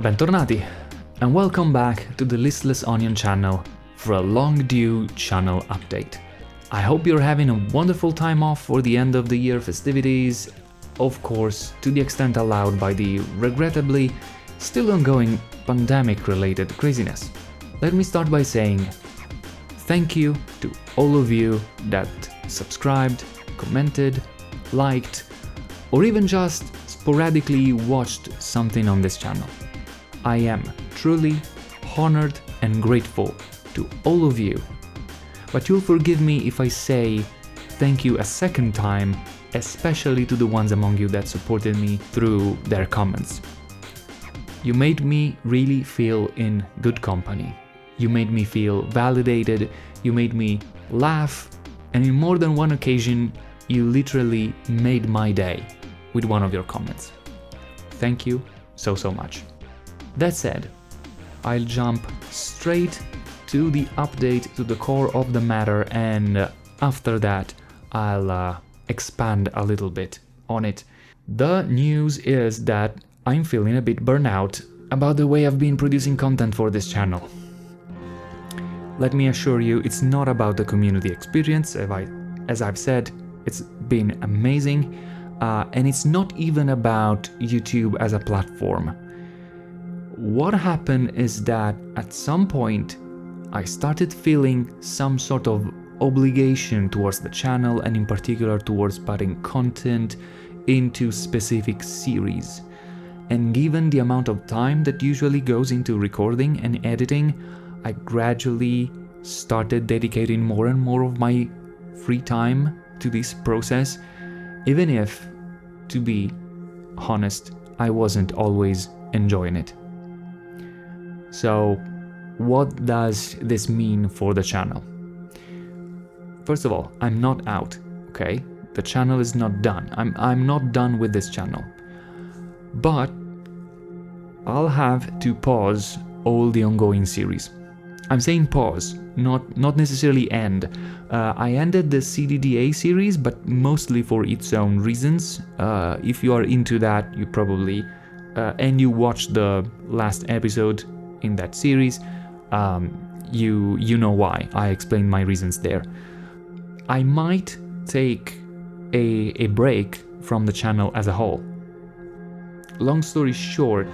Bentornati, and welcome back to the Listless Onion channel for a long-due channel update. I hope you're having a wonderful time off for the end of the year festivities, of course, to the extent allowed by the regrettably still ongoing pandemic-related craziness. Let me start by saying thank you to all of you that subscribed, commented, liked, or even just sporadically watched something on this channel. I am truly honored and grateful to all of you, but you'll forgive me if I say thank you a second time, especially to the ones among you that supported me through their comments. You made me really feel in good company. You made me feel validated, you made me laugh, and in more than one occasion, you literally made my day with one of your comments. Thank you so much. That said, I'll jump straight to the update, to the core of the matter, and after that I'll expand a little bit on it. The news is that I'm feeling a bit burnout about the way I've been producing content for this channel. Let me assure you, it's not about the community experience. As I've said, it's been amazing, and it's not even about YouTube as a platform. What happened is that at some point I started feeling some sort of obligation towards the channel, and in particular towards putting content into specific series. And given the amount of time that usually goes into recording and editing, I gradually started dedicating more and more of my free time to this process, even if, to be honest, I wasn't always enjoying it. So, what does this mean for the channel? First of all, I'm not out, okay? The channel is not done. I'm not done with this channel. But I'll have to pause all the ongoing series. I'm saying pause, not necessarily end. I ended the CDDA series, but mostly for its own reasons. If you are into that, you probably and you watched the last episode in that series, you know why. I explained my reasons there. I might take a break from the channel as a whole. Long story short,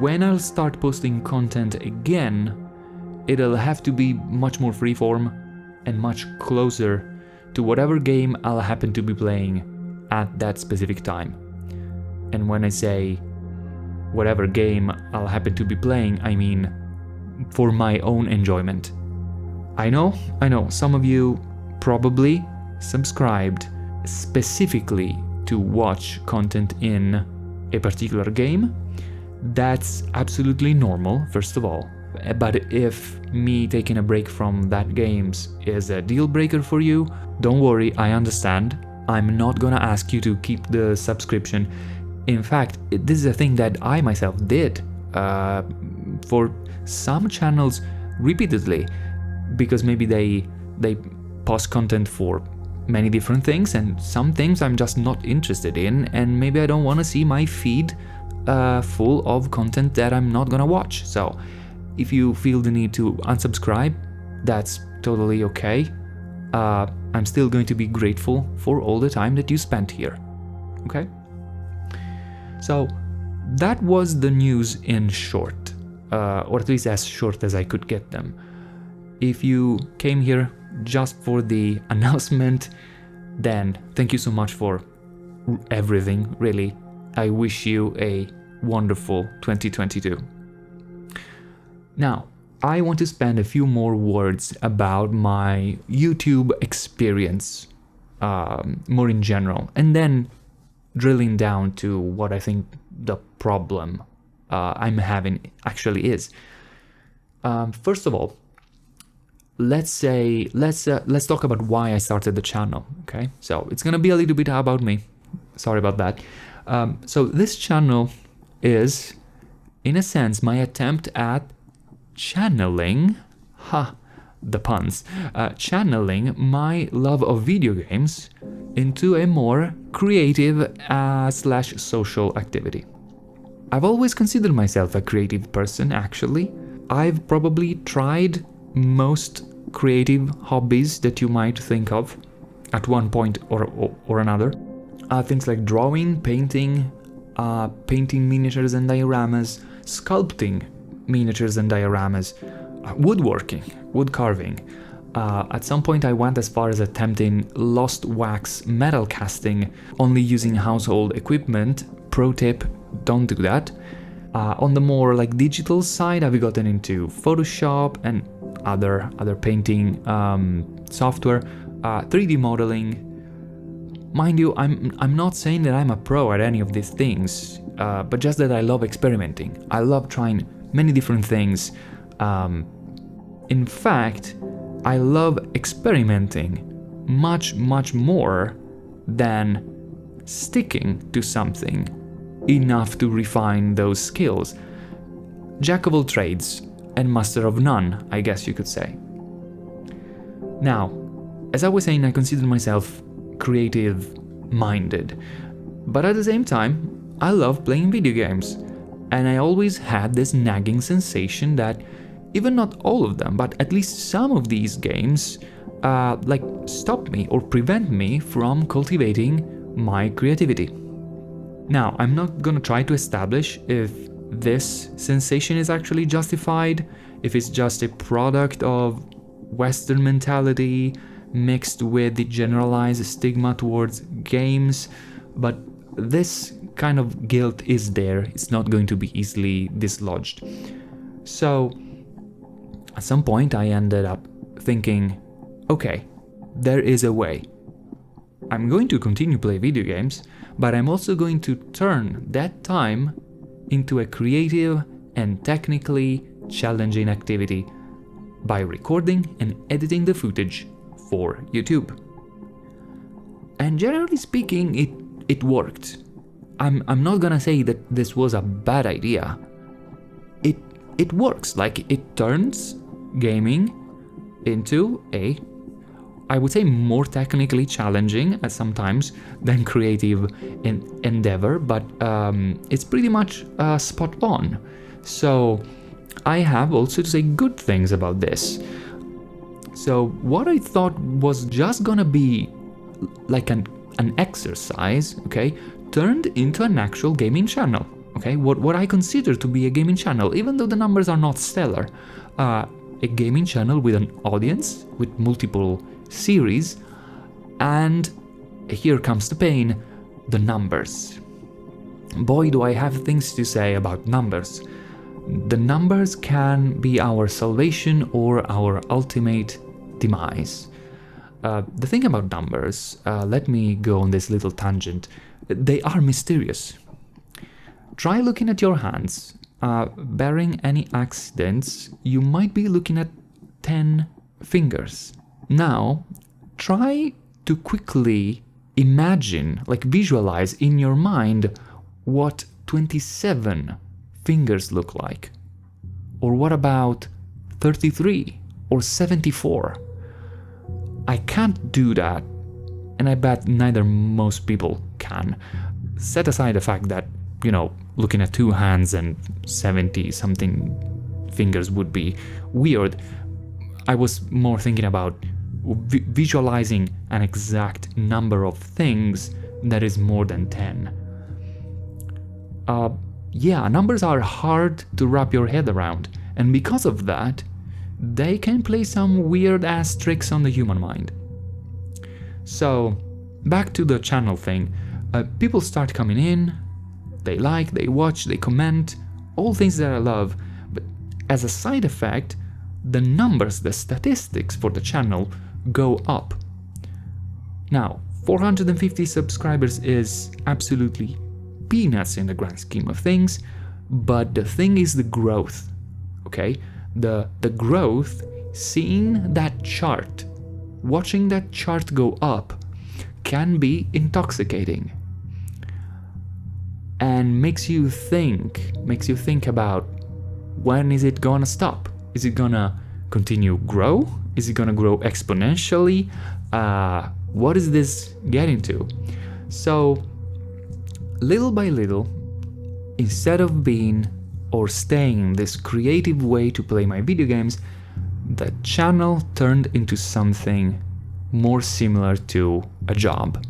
when I'll start posting content again, it'll have to be much more freeform and much closer to whatever game I'll happen to be playing at that specific time. And when I say whatever game I'll happen to be playing, I mean for my own enjoyment. I know, some of you probably subscribed specifically to watch content in a particular game. That's absolutely normal, first of all. But if me taking a break from that games is a deal breaker for you, don't worry, I understand. I'm not gonna ask you to keep the subscription. In fact, this is a thing that I myself did for some channels repeatedly, because maybe they post content for many different things, and some things I'm just not interested in, and maybe I don't want to see my feed full of content that I'm not gonna watch. So if you feel the need to unsubscribe, that's totally okay. I'm still going to be grateful for all the time that you spent here. Okay? So that was the news in short, or at least as short as I could get them. If you came here just for the announcement, then thank you so much for everything, really. I wish you a wonderful 2022. Now, I want to spend a few more words about my YouTube experience, more in general, and then drilling down to what I think the problem I'm having actually is. First of all, let's talk about why I started the channel. Okay, so it's gonna be a little bit about me. Sorry about that. So this channel is, in a sense, my attempt at channeling, the puns, channeling my love of video games into a more creative / social activity. I've always considered myself a creative person, actually. I've probably tried most creative hobbies that you might think of at one point or another. Things like drawing, painting, painting miniatures and dioramas, sculpting miniatures and dioramas, woodworking, wood carving. At some point I went as far as attempting lost wax metal casting, only using household equipment. Pro tip, don't do that. On the more like digital side, I've gotten into Photoshop and other painting software, 3D modeling. Mind you, I'm not saying that I'm a pro at any of these things, but just that I love experimenting. I love trying many different things. In fact, I love experimenting much more than sticking to something enough to refine those skills. Jack of all trades and master of none, I guess you could say. Now, as I was saying, I consider myself creative-minded, but at the same time, I love playing video games, and I always had this nagging sensation that even not all of them, but at least some of these games stop me or prevent me from cultivating my creativity. Now, I'm not gonna try to establish if this sensation is actually justified, if it's just a product of Western mentality mixed with the generalized stigma towards games, but this kind of guilt is there. It's not going to be easily dislodged. So, at some point I ended up thinking, okay, there is a way. I'm going to continue play video games, but I'm also going to turn that time into a creative and technically challenging activity by recording and editing the footage for YouTube. And generally speaking, it worked. I'm not gonna say that this was a bad idea. It works, like it turns gaming into a, I would say, more technically challenging at sometimes than creative endeavor, but it's pretty much spot on. So I have also to say good things about this. So what I thought was just gonna be like an exercise, okay, turned into an actual gaming channel, okay, what I consider to be a gaming channel, even though the numbers are not stellar. A gaming channel with an audience, with multiple series, and here comes the pain, the numbers. Boy, do I have things to say about numbers. The numbers can be our salvation or our ultimate demise. The thing about numbers, let me go on this little tangent, they are mysterious. Try looking at your hands. Barring any accidents, you might be looking at 10 fingers. Now, try to quickly imagine, like visualize in your mind what 27 fingers look like. Or what about 33 or 74? I can't do that, and I bet neither most people can. Set aside the fact that, looking at 2 hands and 70-something fingers would be weird. I was more thinking about visualizing an exact number of things that is more than 10. Yeah, numbers are hard to wrap your head around, and because of that, they can play some weird-ass tricks on the human mind. So, back to the channel thing. People start coming in, they like, they watch, they comment, all things that I love, but as a side effect, the numbers, the statistics for the channel go up. Now, 450 subscribers is absolutely peanuts in the grand scheme of things, but the thing is the growth, okay? The growth, seeing that chart, watching that chart go up, can be intoxicating. And makes you think about, when is it gonna stop? Is it gonna continue grow? Is it gonna grow exponentially? What is this getting to? So, little by little, instead of being or staying this creative way to play my video games, the channel turned into something more similar to a job.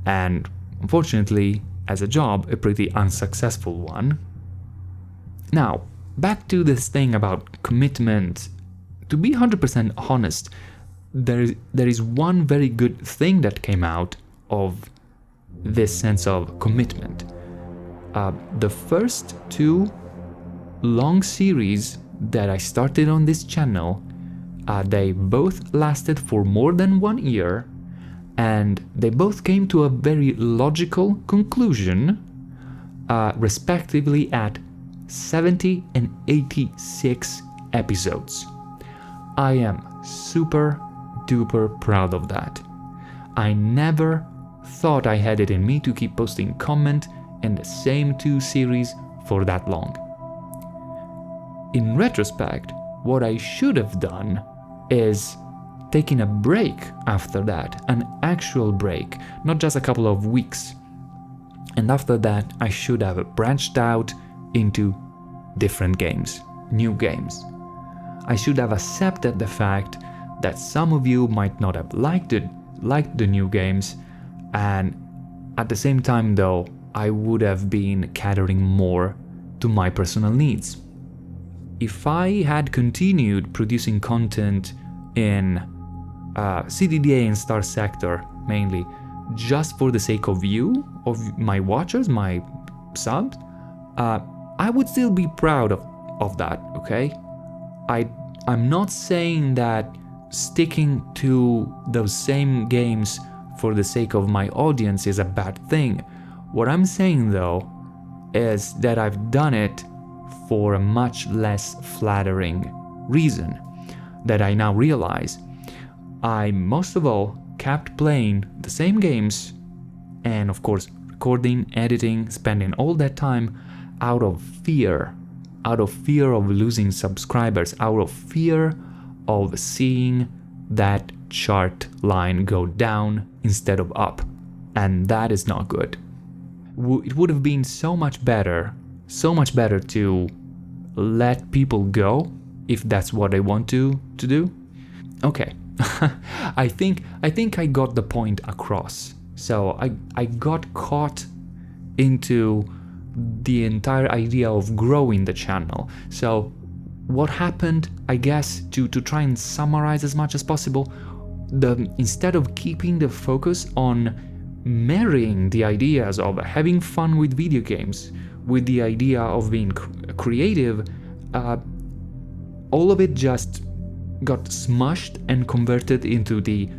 And unfortunately, as a job, a pretty unsuccessful one. Now, back to this thing about commitment. To be 100% honest, there is one very good thing that came out of this sense of commitment. The first 2 long series that I started on this channel, they both lasted for more than 1 year, and they both came to a very logical conclusion, respectively at 70 and 86 episodes. I am super duper proud of that. I never thought I had it in me to keep posting content in the same 2 series for that long. In retrospect, what I should have done is taking a break after that, an actual break, not just a couple of weeks. And after that, I should have branched out into different games, new games. I should have accepted the fact that some of you might not have liked the new games, and at the same time though, I would have been catering more to my personal needs. If I had continued producing content in CDDA and Star Sector mainly, just for the sake of you, of my watchers, my subs, I would still be proud of that, okay? I'm not saying that sticking to those same games for the sake of my audience is a bad thing. What I'm saying though is that I've done it for a much less flattering reason that I now realize. I most of all kept playing the same games and of course recording, editing, spending all that time out of fear of losing subscribers, out of fear of seeing that chart line go down instead of up, and that is not good. It would have been so much better to let people go if that's what they want to do. Okay, I think I got the point across. So I got caught into the entire idea of growing the channel. So what happened, I guess, to try and summarize as much as possible, instead of keeping the focus on marrying the ideas of having fun with video games with the idea of being creative, all of it just got smushed and converted into the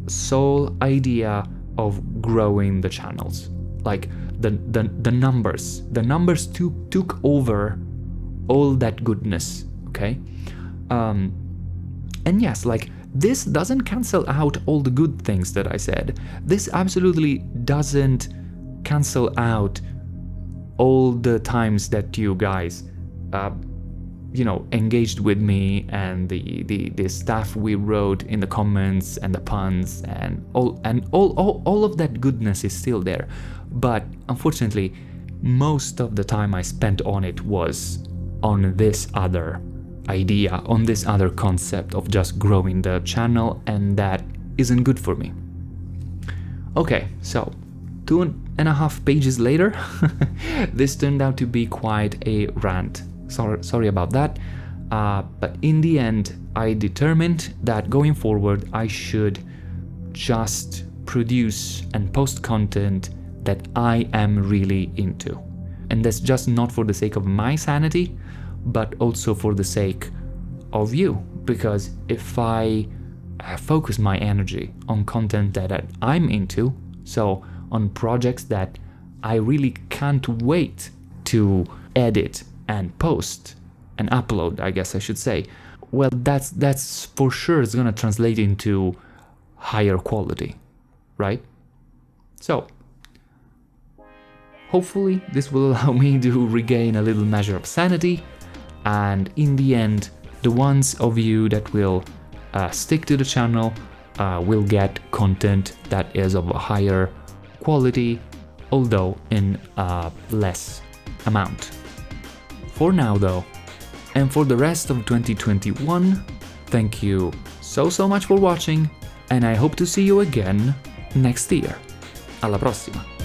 sole idea of growing the channels. Like the numbers took over all that goodness, okay? And yes, like, this doesn't cancel out all the good things that I said. This absolutely doesn't cancel out all the times that you guys, engaged with me, and the stuff we wrote in the comments and the puns and all of that goodness is still there. But unfortunately, most of the time I spent on it was on this other idea, on this other concept of just growing the channel, and that isn't good for me. Okay, so 2.5 pages later, this turned out to be quite a rant. Sorry about that, but in the end I determined that going forward I should just produce and post content that I am really into, and that's just not for the sake of my sanity, but also for the sake of you, because if I focus my energy on content that I'm into, so on projects that I really can't wait to edit and post and upload, I guess I should say, well, that's for sure is gonna translate into higher quality, right? So hopefully this will allow me to regain a little measure of sanity, and in the end, the ones of you that will stick to the channel will get content that is of a higher quality, although in a less amount. For now though, and for the rest of 2021, thank you so much for watching, and I hope to see you again next year. Alla prossima!